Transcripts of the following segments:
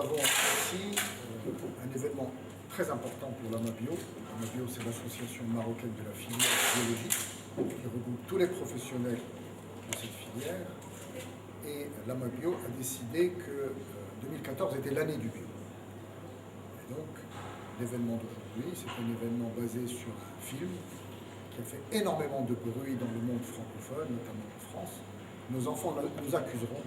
avons ici un événement très important pour l'AMABio. L'AMABio, c'est l'association marocaine de la filière biologique qui regroupe tous les professionnels de cette filière. Et l'AMABio a décidé que 2014 était l'année du bio. Et donc, l'événement d'aujourd'hui, c'est un événement basé sur un film qui a fait énormément de bruit dans le monde francophone, notamment en France. Nos enfants nous accuseront,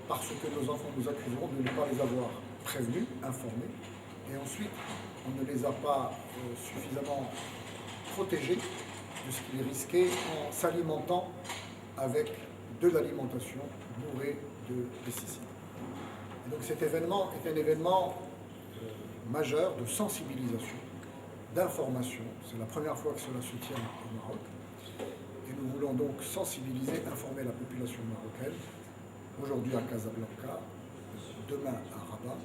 parce que nos enfants nous accuseront de ne pas les avoir prévenus, informés, et ensuite on ne les a pas suffisamment protégés de ce qu'ils risquaient en s'alimentant avec de l'alimentation bourrée de pesticides. Et donc cet événement est un événement majeur de sensibilisation, d'information. C'est la première fois que cela se tient au Maroc. Et nous voulons donc sensibiliser, informer la population marocaine, aujourd'hui à Casablanca, demain à Rabat,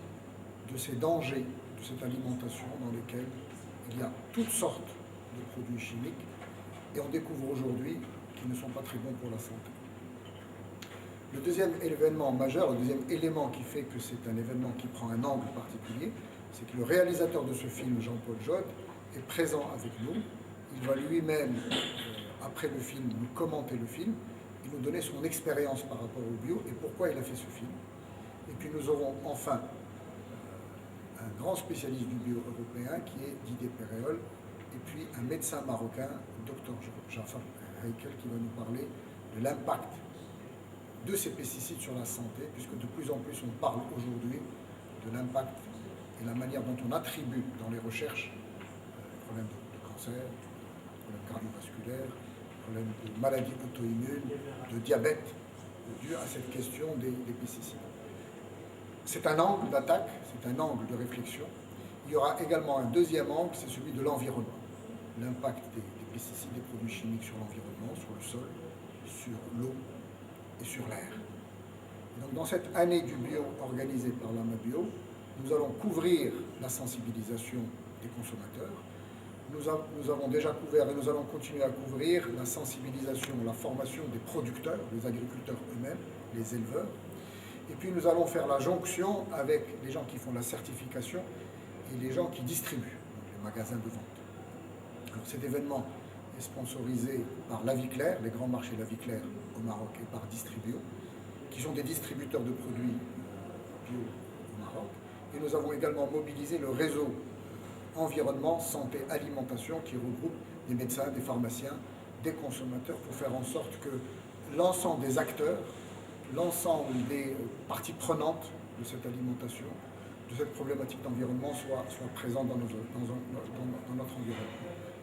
de ces dangers de cette alimentation dans lesquels il y a toutes sortes de produits chimiques et on découvre aujourd'hui qu'ils ne sont pas très bons pour la santé. Le deuxième événement majeur, le deuxième élément qui fait que c'est un événement qui prend un angle particulier, c'est que le réalisateur de ce film, Jean-Paul Jod, est présent avec nous. Il va lui-même, après le film, nous commenter le film et nous donner son expérience par rapport au bio et pourquoi il a fait ce film. Et puis nous aurons enfin un grand spécialiste du bio européen qui est Didier Péréol et puis un médecin marocain, Dr Jafar Heikel, qui va nous parler de l'impact de ces pesticides sur la santé, puisque de plus en plus on parle aujourd'hui de l'impact et la manière dont on attribue dans les recherches problèmes de cancer, problèmes cardiovasculaires, problèmes de maladies auto-immunes, de diabète, dû à cette question des pesticides. C'est un angle d'attaque, c'est un angle de réflexion. Il y aura également un deuxième angle, c'est celui de l'environnement. L'impact des pesticides, des produits chimiques sur l'environnement, sur le sol, sur l'eau et sur l'air. Donc dans cette année du bio organisée par l'AMABio, nous allons couvrir la sensibilisation des consommateurs. Nous avons déjà couvert et nous allons continuer à couvrir la sensibilisation, la formation des producteurs, les agriculteurs eux-mêmes, les éleveurs. Et puis nous allons faire la jonction avec les gens qui font la certification et les gens qui distribuent, donc les magasins de vente. Alors cet événement est sponsorisé par La Vie Claire, les grands marchés La Vie Claire au Maroc et par Distribio, qui sont des distributeurs de produits bio au Maroc. Et nous avons également mobilisé le réseau environnement, santé, alimentation qui regroupe des médecins, des pharmaciens, des consommateurs pour faire en sorte que l'ensemble des acteurs, l'ensemble des parties prenantes de cette alimentation, de cette problématique d'environnement soit présent dans notre environnement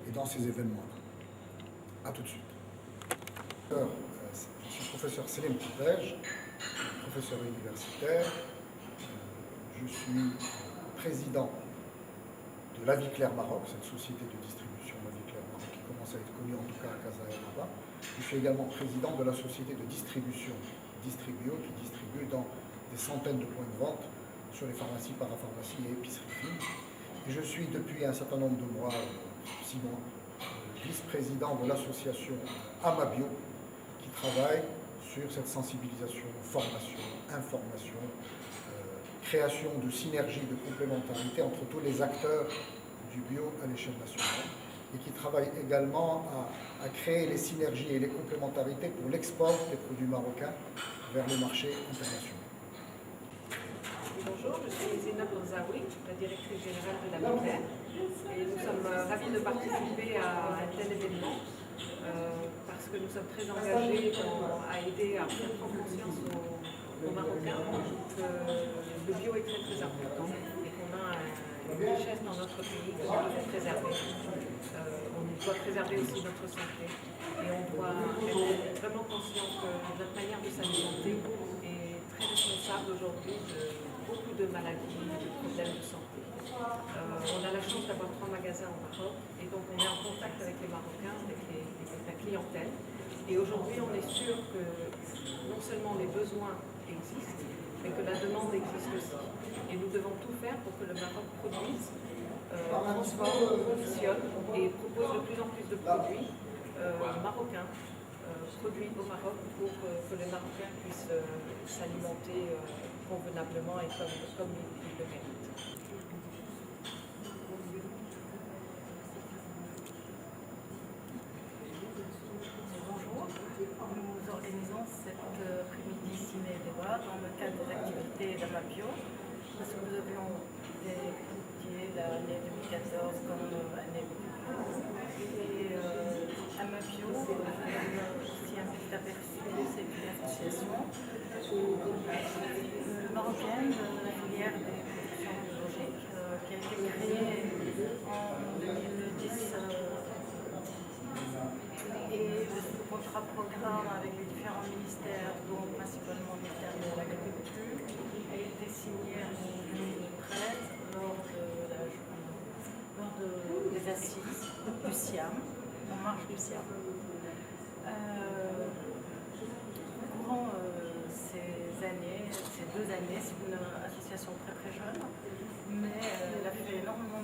et dans ces événements-là. A tout de suite. Je suis professeur Selim Koutej, professeur universitaire. Je suis président de La Vie Claire Maroc, cette société de distribution La Vie Claire Maroc qui commence à être connue en tout cas à Casa et Rabat. Je suis également président de la société de distribution Distribio qui distribue dans des centaines de points de vente sur les pharmacies, parapharmacies et épiceries fines. Et je suis depuis un certain nombre de mois, 6 mois, vice-président de l'association AMABio qui travaille sur cette sensibilisation, formation, information, création de synergie, de complémentarité entre tous les acteurs du bio à l'échelle nationale et qui travaille également à créer les synergies et les complémentarités pour l'export des produits marocains vers les marchés internationaux. Bonjour, je suis Zénab Bonzaoui, la directrice générale de La Vie Claire, et nous sommes ravis de participer à un tel événement parce que nous sommes très engagés à aider à faire prendre conscience aux Marocains que le bio est très très important et qu'on a une richesse dans notre pays que nous devons préserver. On doit préserver aussi notre santé et on doit être vraiment conscient que notre manière de s'alimenter est très responsable aujourd'hui de beaucoup de maladies, de problèmes de santé. On a la chance d'avoir 3 magasins au Maroc et donc on est en contact avec les Marocains, avec la clientèle. Et aujourd'hui, on est sûr que non seulement les besoins existent, mais que la demande existe aussi. Et nous devons tout faire pour que le Maroc produise, transforme, conditionne et propose de plus en plus de produits marocains produits au Maroc pour que les Marocains puissent s'alimenter convenablement et comme il le mérite. Bonjour, nous organisons cet après-midi ciné-débat dans le cadre des activités d'Amapio, parce que nous avions étudié l'année 2014 comme année et Amapio, je donne aussi un petit aperçu, c'est une association marocaine de la filière des productions biologiques qui a été créée en 2010 et le contrat programme avec les différents ministères, dont principalement le ministère de l'Agriculture, a été signé en 2013 des assises du SIAM, en marge du SIAM. Durant ces 2 années, c'est une association très jeune, mais elle a fait énormément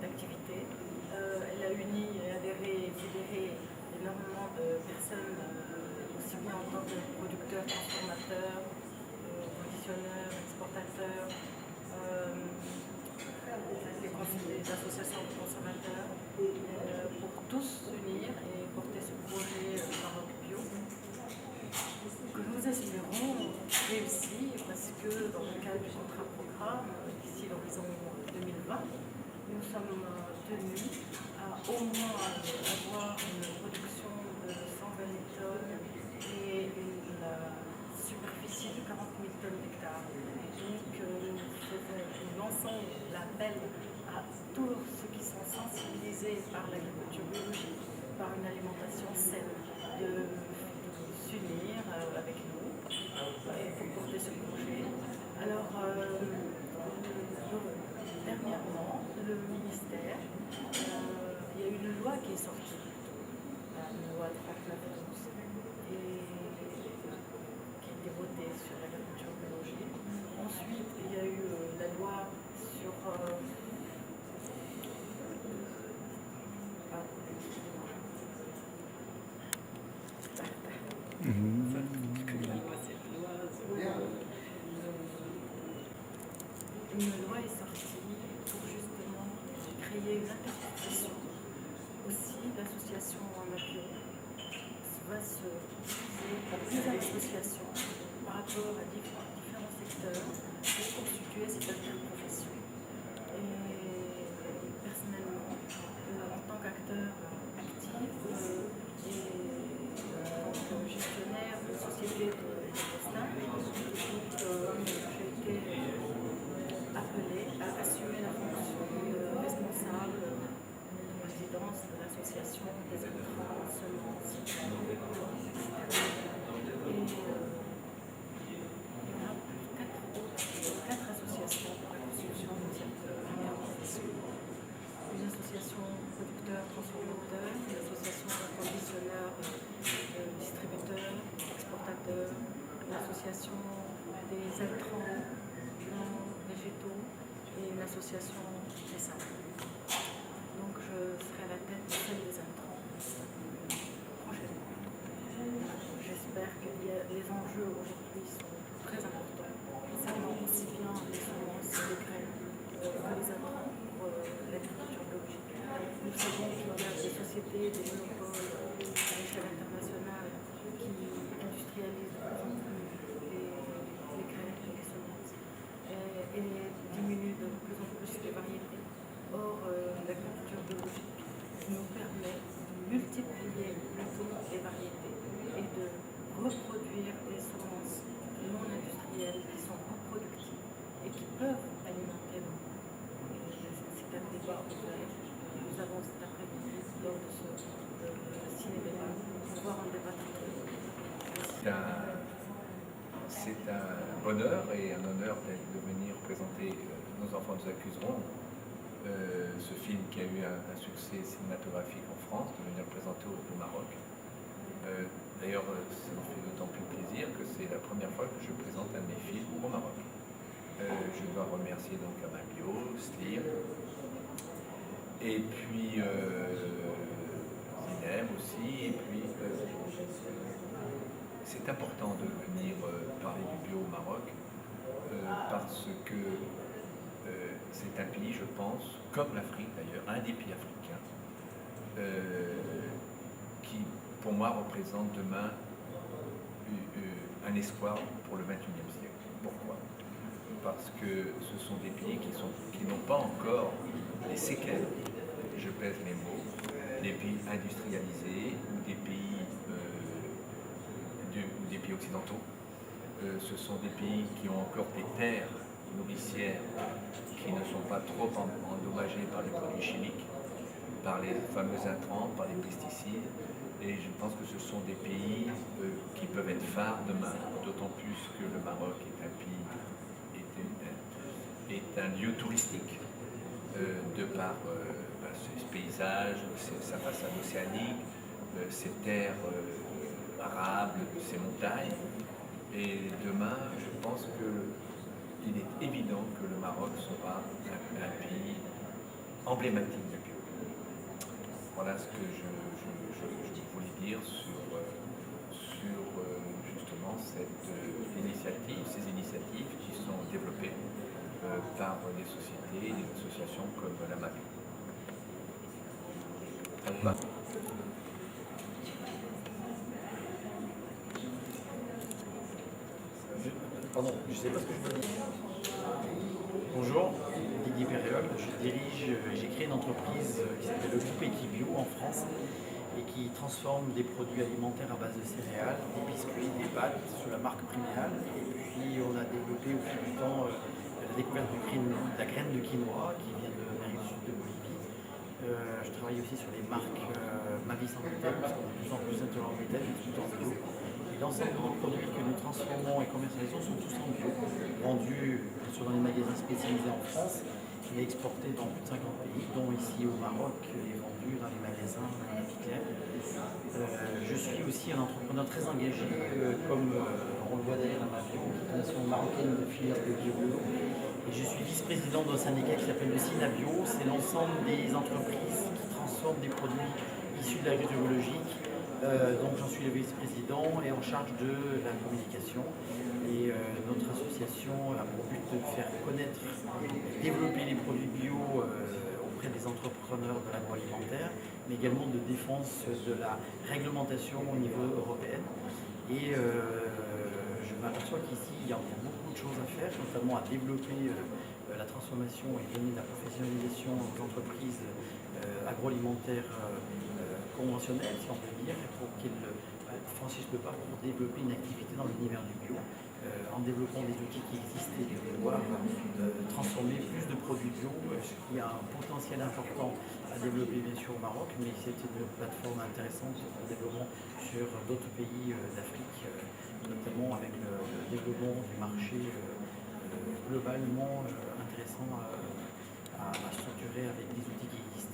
d'activités. Elle a uni, adhéré et fédéré énormément de personnes, aussi bien en tant que producteurs, transformateurs, conditionneurs, exportateurs, les associations de consommateurs, pour tous s'unir et porter ce projet Maroc Bio, que nous espérons réussir parce que dans le cadre du contrat programme, d'ici l'horizon 2020, nous sommes tenus à au moins avoir une production de 120 000 tonnes et une superficie de 40 000 tonnes d'hectares. Donc nous lançons l'appel à tous ceux qui sont sensibilisés par l'agriculture biologique, par une alimentation saine, de s'unir avec nous pour porter ce projet. Alors, dernièrement, le ministère, il y a une loi qui est sortie, une loi 39-12, et qui a été votée sur l'agriculture biologique. Ensuite, il y a eu la loi sur une loi est sortie pour justement créer une interprofession. Aussi, l'association Amapio va se diviser en plusieurs associations par rapport à différents secteurs pour constituer cette interprofession. Et personnellement, en tant qu'acteur actif et en tant que gestionnaire de société de postage, j'ai été appelée à assumer la fonction de responsable de présidence de l'association des intrants semences. Et il y aura 4 associations pour la construction de cette interprofession. Une association producteurs, transformateurs, une association conditionneurs, distributeurs, exportateurs, une association des intrants végétaux et une association des sables. Donc je serai à la tête de celle des intrants prochainement. J'espère que les enjeux aujourd'hui sont très importants, concernant aussi bien les semences, les graines que les intrants pour l'agriculture biologique. Nous savons qu'il y a des sociétés, des monopoles à l'échelle internationale qui industrialisent de plus en plus les graines et les semences et diminuent de plus en plus les variétés. Or, l'agriculture biologique nous permet de multiplier plutôt les variétés et de reproduire des semences non industrielles qui sont reproductives et qui peuvent alimenter le monde. C'est un débat ouvert. Nous avons cet après-midi, lors de ce ciné-débat, pouvoir en débattre. C'est un bonheur et un honneur de venir présenter Nos enfants nous accuseront, ce film qui a eu un succès cinématographique en France, de venir le présenter au Maroc. D'ailleurs, ça me fait d'autant plus plaisir que c'est la première fois que je présente un de mes films au Maroc. Je dois remercier donc Amapio, Slim, et puis Zinem aussi, et puis c'est important de venir parler du bio au Maroc, parce que c'est un pays, je pense, comme l'Afrique d'ailleurs, un des pays africains, qui pour moi représente demain un espoir pour le XXIe siècle. Pourquoi? Parce que ce sont des pays qui n'ont pas encore les séquelles, je pèse mes mots, des pays industrialisés ou des pays occidentaux. Ce sont des pays qui ont encore des terres nourricières qui ne sont pas trop endommagées par les produits chimiques, par les fameux intrants, par les pesticides. Et je pense que ce sont des pays qui peuvent être phares demain, d'autant plus que le Maroc est un pays, est un lieu touristique de par ses paysages, sa façade océanique, ses terres arables, ses montagnes. Et demain, je pense qu'il est évident que le Maroc sera un pays emblématique du bio. Voilà ce que je voulais dire sur justement ces initiatives qui sont développées par des sociétés et des associations comme la MAPI. Pardon, je ne sais pas ce que je veux dire. Bonjour, Didier Perriol, j'ai créé une entreprise qui s'appelle le groupe Equibio en France et qui transforme des produits alimentaires à base de céréales, des biscuits, des pâtes sous la marque Priméal. Et puis on a développé au fil du temps la découverte de la graine de quinoa qui vient de l'Amérique du Sud de Bolivie. Je travaille aussi sur les marques Ma Vie sans gluten parce qu'on est de plus en plus intolerant au gluten et tout en bio. L'ensemble des produits que nous transformons et commercialisons sont tous en bio, vendus dans les magasins spécialisés en France et exportés dans plus de 50 pays, dont ici au Maroc et vendus dans les magasins Leclerc. Je suis aussi un entrepreneur très engagé, comme on le voit derrière la Mafio, qui est une nation marocaine de filière de bio. Et je suis vice-président d'un syndicat qui s'appelle le Synabio. C'est l'ensemble des entreprises qui transforment des produits issus de l'agriculture biologique. Donc j'en suis le vice-président et en charge de la communication. Et notre association a pour but de faire connaître, développer les produits bio auprès des entrepreneurs de l'agroalimentaire, mais également de défense de la réglementation au niveau européen. Et je m'aperçois qu'ici, il y a encore beaucoup de choses à faire, notamment à développer la transformation et donner de la professionnalisation aux entreprises agroalimentaires conventionnelles, si on peut dire, pour qu'elles franchissent le pas pour développer une activité dans l'univers du bio, en développant des outils qui existent et de pouvoir transformer plus de produits bio, ce qui a un potentiel important à développer bien sûr au Maroc, mais c'est une plateforme intéressante pour le développement sur d'autres pays d'Afrique, notamment avec le développement du marché globalement intéressant à structurer avec des outils qui existent.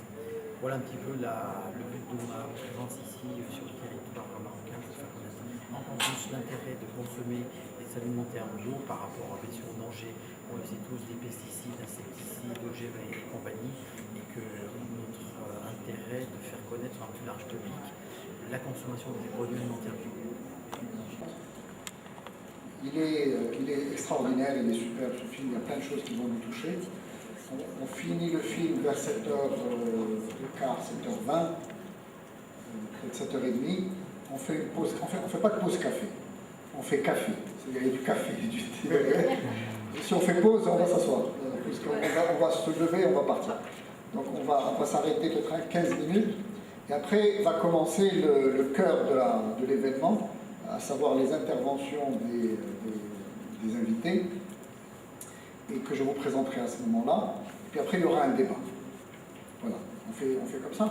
Voilà un petit peu le but de ma présence ici sur le territoire marocain, pour faire connaître encore plus l'intérêt de consommer des alimentaires bio par rapport bien sûr aux dangers, on le sait tous, des pesticides, insecticides, OGM et compagnie, et que notre intérêt de faire connaître à un plus large public la consommation des produits alimentaires bio. Il est extraordinaire, il est superbe ce film, il y a plein de choses qui vont nous toucher. On finit le film vers 7h15, 7h20, peut-être 7h30. On fait une pause, on fait pas de pause café, on fait café. Il y a du café, du thé. Et si on fait pause, on va s'asseoir. On va se lever, on va partir. Donc on va s'arrêter peut-être 15 minutes. Et après va commencer le cœur de l'événement, à savoir les interventions des invités, et que je vous présenterai à ce moment-là. Et puis après, il y aura un débat. Voilà, on fait comme ça.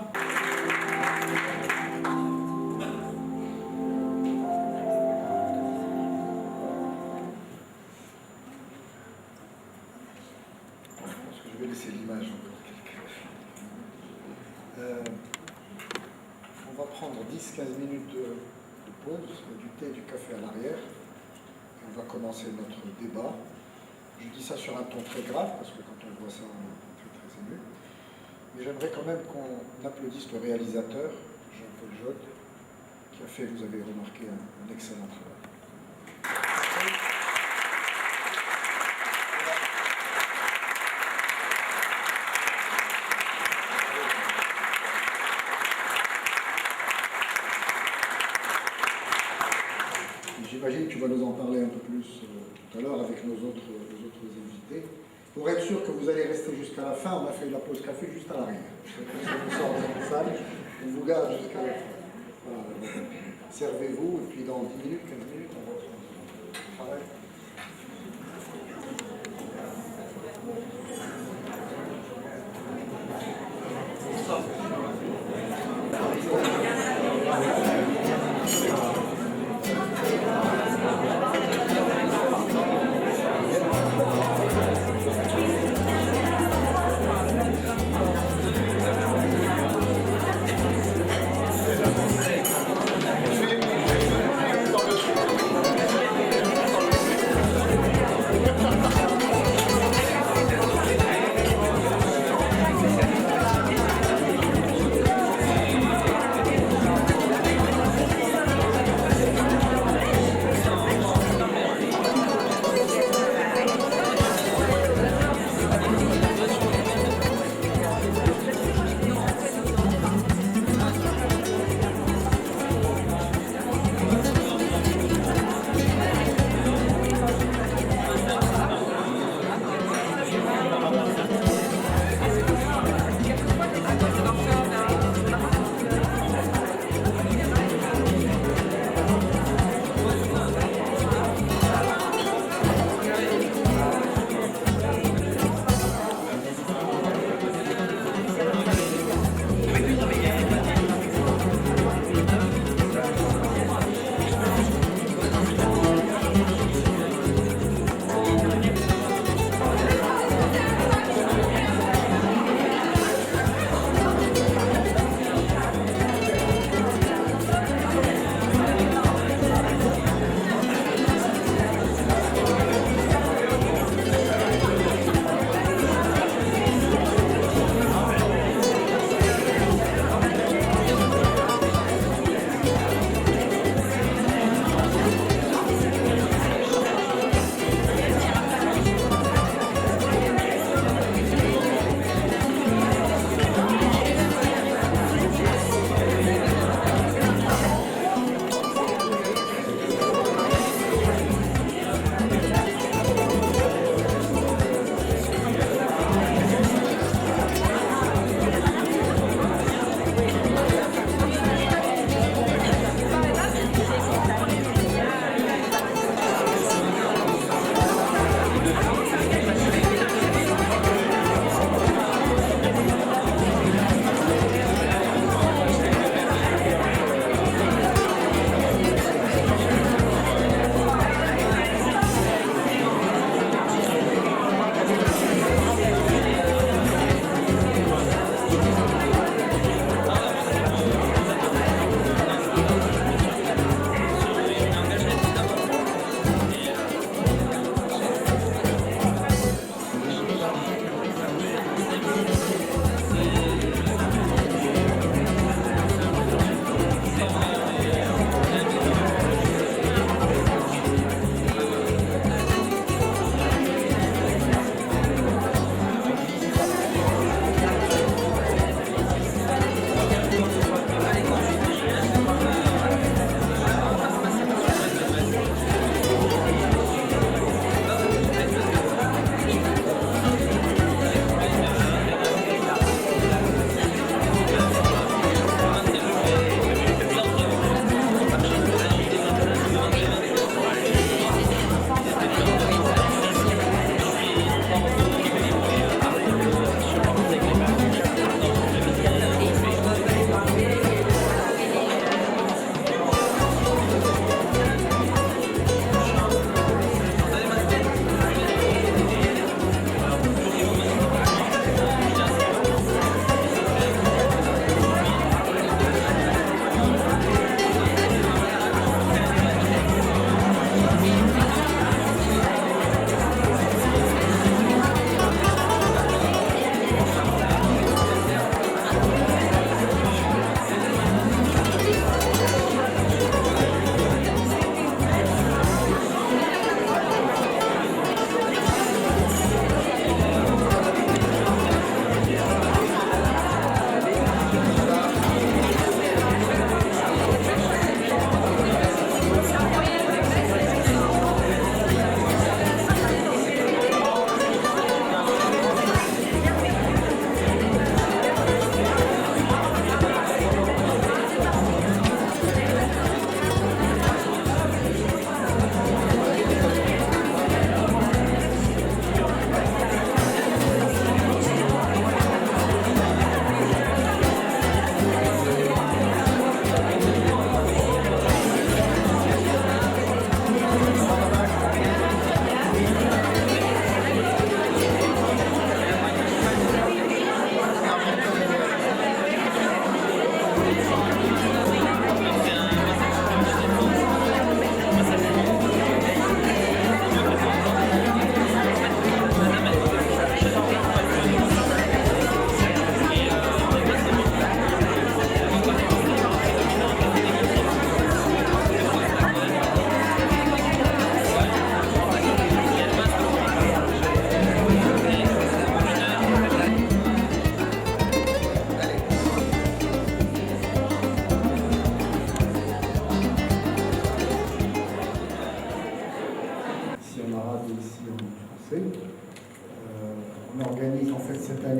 Je pense que je vais laisser l'image encore quelques... on va prendre 10-15 minutes de pause, du thé et du café à l'arrière. On va commencer notre débat. Je dis ça sur un ton très grave, parce que quand on voit ça, on est très ému. Mais j'aimerais quand même qu'on applaudisse le réalisateur, Jean-Paul Jotte, qui a fait, vous avez remarqué, un excellent travail. qui va nous en parler un peu plus tout à l'heure avec nos autres invités. Pour être sûr que vous allez rester jusqu'à la fin, on a fait la pause café juste à l'arrière. Si vous sortez de la salle, on vous garde jusqu'à la fin. Voilà. Servez-vous et puis dans 10 minutes, 15 minutes, on va travailler.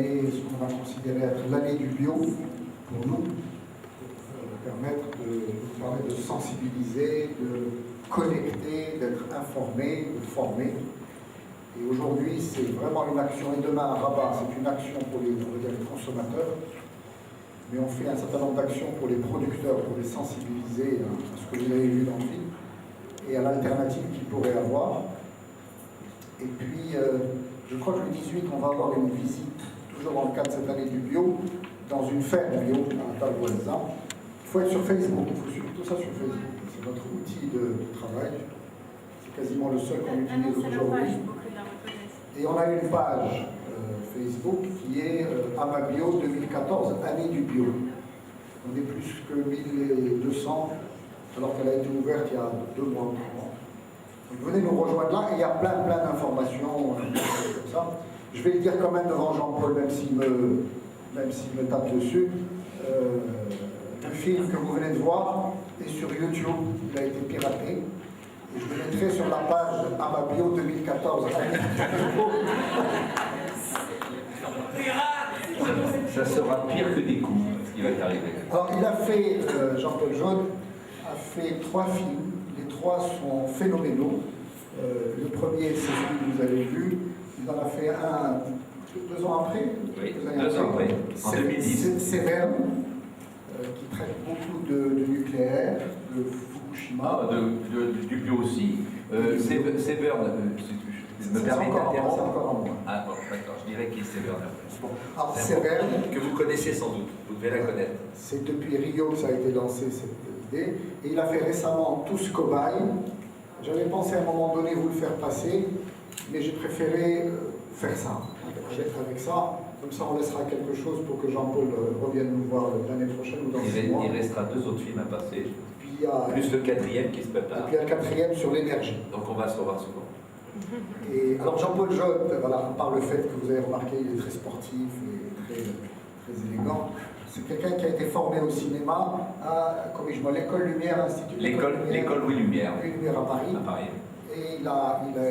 année, ce qu'on va considérer être l'année du bio pour nous, pour permettre de sensibiliser, de connecter, d'être informé, de former. Et aujourd'hui, c'est vraiment une action, et demain à Rabat, c'est une action pour les consommateurs, mais on fait un certain nombre d'actions pour les producteurs, pour les sensibiliser à ce que vous avez vu dans le film, et à l'alternative qu'ils pourraient avoir. Et puis, je crois que le 18, on va avoir une visite, toujours dans le cadre de cette année du bio, dans une ferme bio à Talboisa. Il faut être sur Facebook, il faut suivre tout ça sur Facebook. C'est notre outil de travail. C'est quasiment le seul qu'on utilise aujourd'hui. Et on a une page Facebook qui est Amabio 2014, année du bio. On est plus que 1200, alors qu'elle a été ouverte il y a 2 mois ou 3 mois. Donc venez nous rejoindre là, et il y a plein d'informations comme ça. Je vais le dire quand même devant Jean-Paul, même s'il me tape dessus. Le film que vous venez de voir est sur YouTube, il a été piraté. Et je le mettrai sur la page Amabio 2014. Ça sera pire que des coups, ce qui va t'arriver. Alors, il a fait, Jean-Paul Jaune a fait 3 films. Les 3 sont phénoménaux. Le premier, c'est celui que vous avez vu. Il en a fait un 2 ans après. Oui, 2 ans après, en 2010. Séverne, qui traite beaucoup de nucléaire, de Fukushima. Du bio aussi. Séverne, me permet d'interrompre. C'est encore en moi. Ah bon, d'accord, je dirais qu'il est Séverne. Bon. Alors, Séverne, que vous connaissez sans doute, vous devez la connaître. c'est depuis Rio que ça a été lancé, cette idée. Et il a fait récemment Tous Cobayes. J'avais pensé à un moment donné vous le faire passer, mais j'ai préféré faire ça, avec ça. Comme ça, on laissera quelque chose pour que Jean-Paul revienne nous voir l'année prochaine ou dans 6 mois. Il restera 2 autres films à passer, Puis, il y a, plus le 4e qui se et prépare. puis il y a le 4e sur l'énergie. Donc on va se revoir souvent. Et alors Jean-Paul Jaune, voilà, par le fait que vous avez remarqué, il est très sportif et très élégant. C'est quelqu'un qui a été formé au cinéma à, corrige-moi, l'École Lumière Institut. L'école Louis Lumière. Louis Lumière à Paris. À Paris. Et il a fait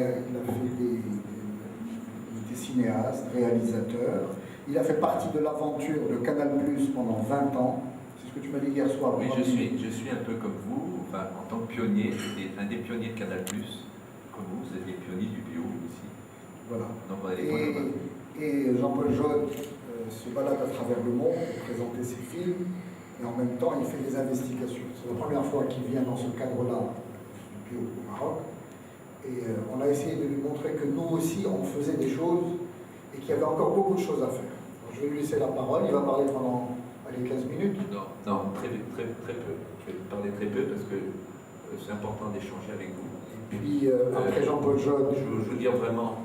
des cinéastes, réalisateurs. Il a fait partie de l'aventure de Canal+ pendant 20 ans. C'est ce que tu m'as dit hier soir. Oui, je suis un peu comme vous, enfin, en tant que pionnier, j'étais un des pionniers de Canal+. Comme vous êtes des pionniers du bio aussi. Voilà. Donc on a des points communs. Et Jean-Paul Jaune se balade à travers le monde pour présenter ses films, et en même temps il fait des investigations. C'est la première fois qu'il vient dans ce cadre-là du bio au Maroc. Et on a essayé de lui montrer que nous aussi on faisait des choses et qu'il y avait encore beaucoup de choses à faire. Alors, je vais lui laisser la parole, il va parler pendant 15 minutes. Non, très peu. Je vais parler très peu parce que c'est important d'échanger avec vous. Et puis après Jean-Paul Jaune, Je veux dire vraiment.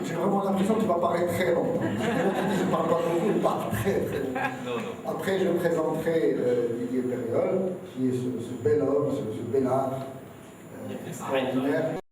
j'ai vraiment l'impression que tu vas parler très longtemps. Je ne parle pas beaucoup, il parle très longtemps. Non. Après, je présenterai Didier Périol, qui est ce bel homme, ce bel art extraordinaire.